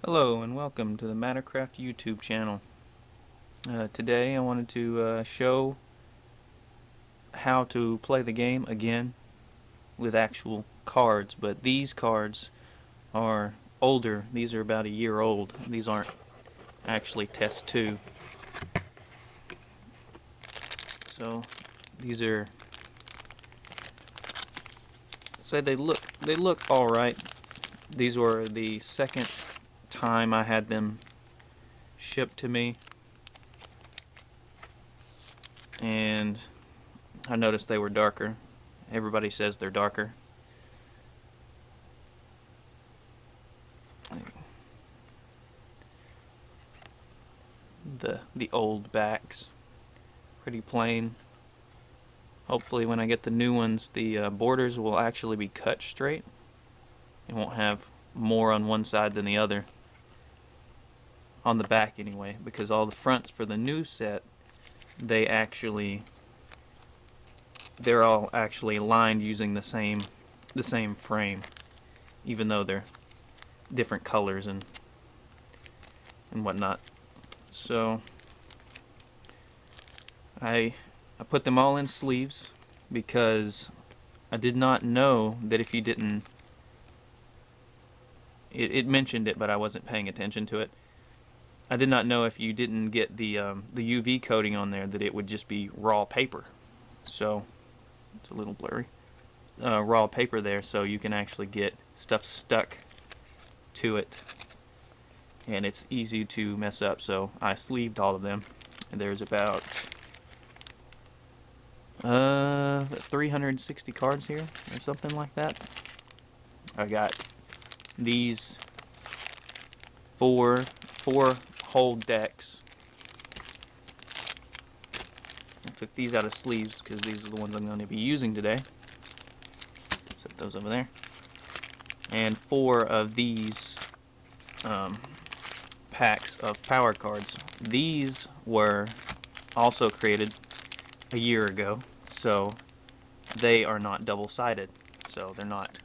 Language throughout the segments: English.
Hello and welcome to the MatturKraft YouTube channel. Today I wanted to show how to play the game again with actual cards, but these cards are older. These are about a year old. These aren't actually test 2. So these are, say they look alright. These were the second time I had them shipped to me, and I noticed they were darker. Everybody says they're darker. The old backs, pretty plain. Hopefully when I get the new ones, the borders will actually be cut straight. It won't have more on one side than the other. On the back anyway, because all the fronts for the new set, they're all actually lined using the same frame, even though they're different colors and whatnot. So I put them all in sleeves because I did not know that if you didn't, it mentioned it, but I wasn't paying attention to it. I did not know if you didn't get the UV coating on there that it would just be raw paper. So it's a little blurry. Raw paper there, so you can actually get stuff stuck to it, and it's easy to mess up. So I sleeved all of them, and there's about 360 cards here or something like that. I got these four whole decks. I took these out of sleeves because these are the ones I'm going to be using today. Set those over there. And 4 of these packs of power cards. These were also created a year ago, so they are not double-sided. So they're not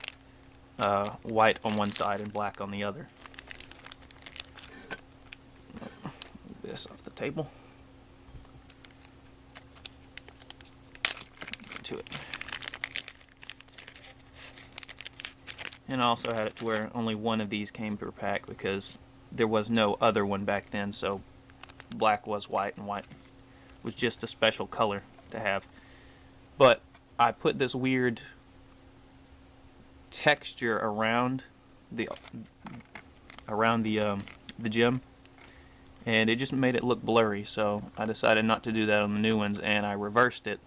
white on one side and black on the other. Move this off the table. Get to it. And I also had it to where only one of these came per pack because there was no other one back then, so black was white and white was just a special color to have. But I put this weird texture around the gem, and it just made it look blurry, so I decided not to do that on the new ones, and I reversed it,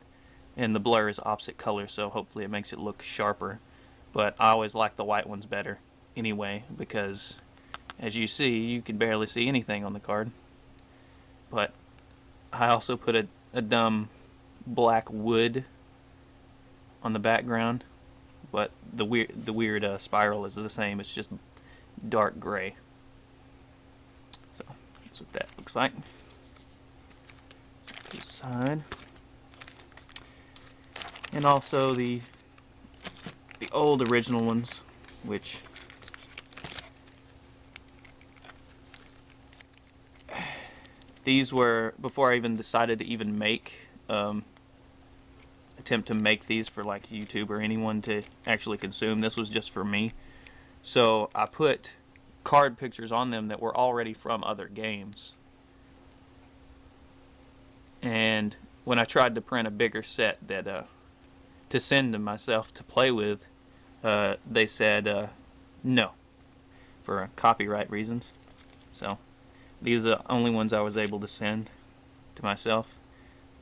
and the blur is opposite color, so hopefully it makes it look sharper. But I always like the white ones better anyway, because as you see, you can barely see anything on the card. But I also put a dumb black wood on the background, but the weird spiral is the same. It's just dark gray. So that's what that looks like. Set this aside. And also the old original ones, which these were before I even decided to even make attempt to make these for like YouTube or anyone to actually consume. This was just for me. So I put card pictures on them that were already from other games. And when I tried to print a bigger set that to send to myself to play with, they said no, for copyright reasons. So these are the only ones I was able to send to myself.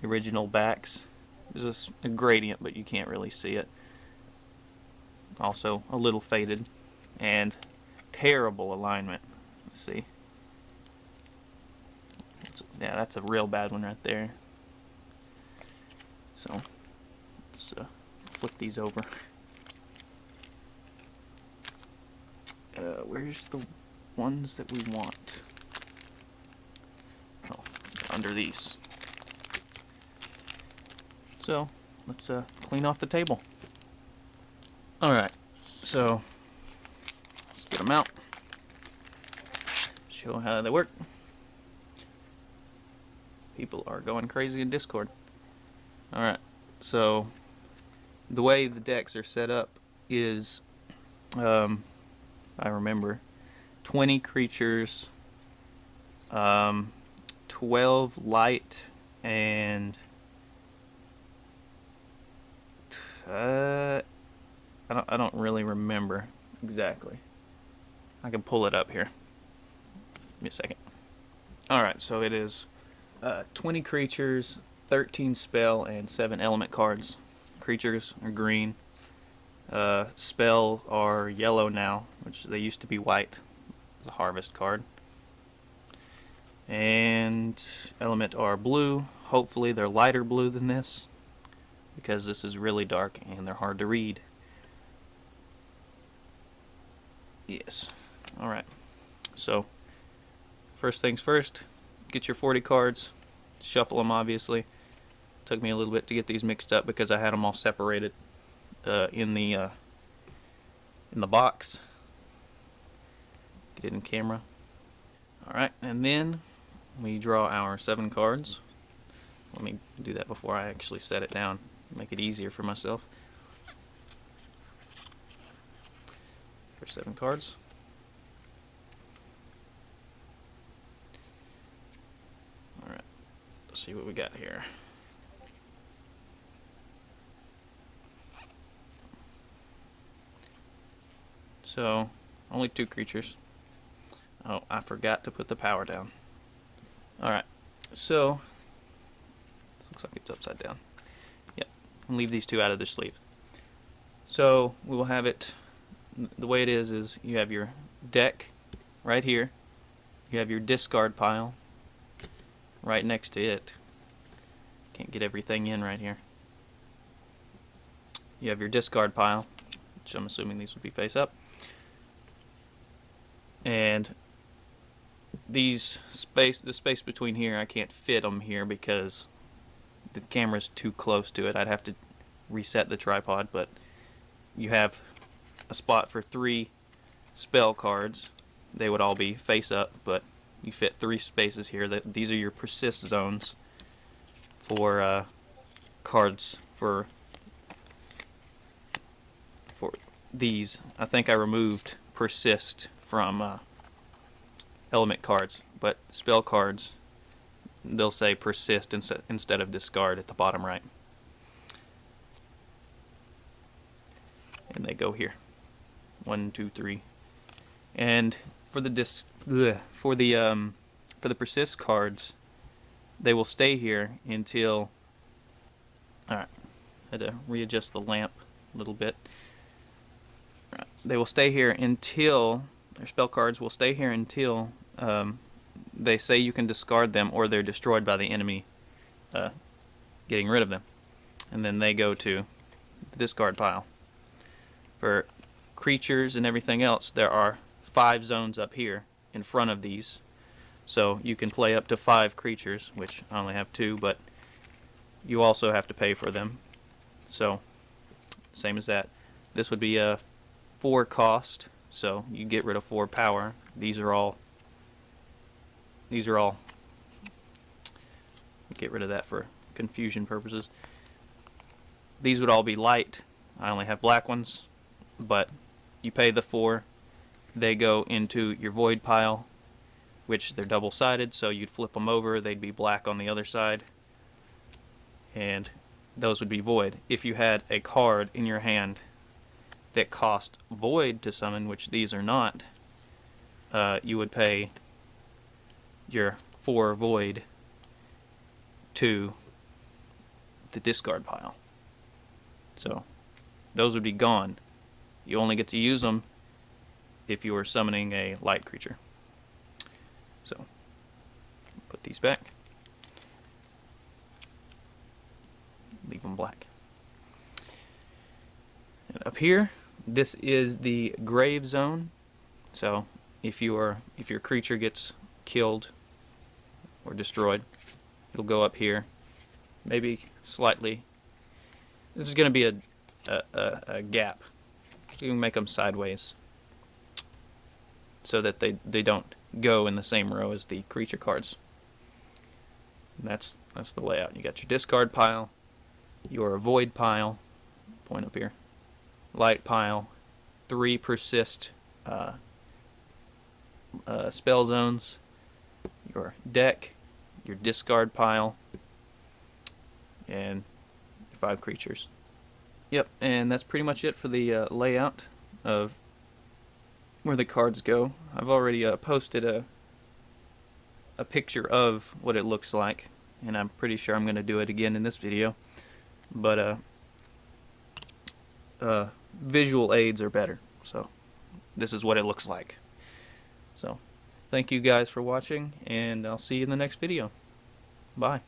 The original backs. There's just a gradient, but you can't really see it. Also a little faded and terrible alignment. Let's see. Yeah, that's a real bad one right there. So let's flip these over. Where's the ones that we want? Oh, under these. So let's clean off the table. Alright, so let's get them out. show how they work. People are going crazy in Discord. Alright, so the way the decks are set up is, I remember, 20 creatures, 12 light, and I don't really remember exactly. I can pull it up here. Give me a second. Alright, so it is 20 creatures, 13 spell, and 7 element cards. Creatures are green. Spell are yellow now, which they used to be white. It's a harvest card. And element are blue. Hopefully they're lighter blue than this, because this is really dark and they're hard to read. Yes. Alright. So, first things first, get your 40 cards, shuffle them obviously. Took me a little bit to get these mixed up because I had them all separated in the box. Get it in camera. Alright, and then we draw our 7 cards. Let me do that before I actually set it down, make it easier for myself. For 7 cards. Alright, let's see what we got here. So, only 2 creatures. Oh, I forgot to put the power down. Alright, so, this looks like it's upside down. Yep, and leave these 2 out of the sleeve. So, we will have it, the way it is you have your deck right here. You have your discard pile right next to it. Can't get everything in right here. You have your discard pile, which I'm assuming these would be face up. And the space between here, I can't fit them here because the camera's too close to it. I'd have to reset the tripod, but you have a spot for 3 spell cards. They would all be face up, but you fit 3 spaces here. These are your persist zones for cards for these. I think I removed persist from element cards, but spell cards, they'll say persist instead of discard at the bottom right. And they go here. 1, 2, 3. And for the persist cards, they will stay here until. Alright, I had to readjust the lamp a little bit. Right. They will stay here until, their spell cards will stay here until they say you can discard them or they're destroyed by the enemy getting rid of them. And then they go to the discard pile. For creatures and everything else, there are 5 zones up here in front of these. So you can play up to 5 creatures, which I only have 2, but you also have to pay for them. So, same as that. This would be a 4 cost, so you get rid of 4 power. These are all get rid of that for confusion purposes. These would all be light. I only have black ones, but you pay the 4. They go into your void pile, which they're double-sided, so you'd flip them over, they'd be black on the other side, and those would be void. If you had a card in your hand that cost void to summon, which these are not, you would pay your 4 void to the discard pile. So those would be gone. You only get to use them if you are summoning a light creature. So put these back. Leave them black. And up here, this is the grave zone. So if your creature gets killed or destroyed, it'll go up here. Maybe slightly. This is going to be a gap. You can make them sideways so that they don't go in the same row as the creature cards. And that's the layout. You got your discard pile, your avoid pile, point up here, light pile, 3 persist spell zones, your deck, your discard pile, and 5 creatures. Yep, and that's pretty much it for the layout of where the cards go. I've already posted a picture of what it looks like, and I'm pretty sure I'm going to do it again in this video. But visual aids are better, so this is what it looks like. So thank you guys for watching, and I'll see you in the next video. Bye.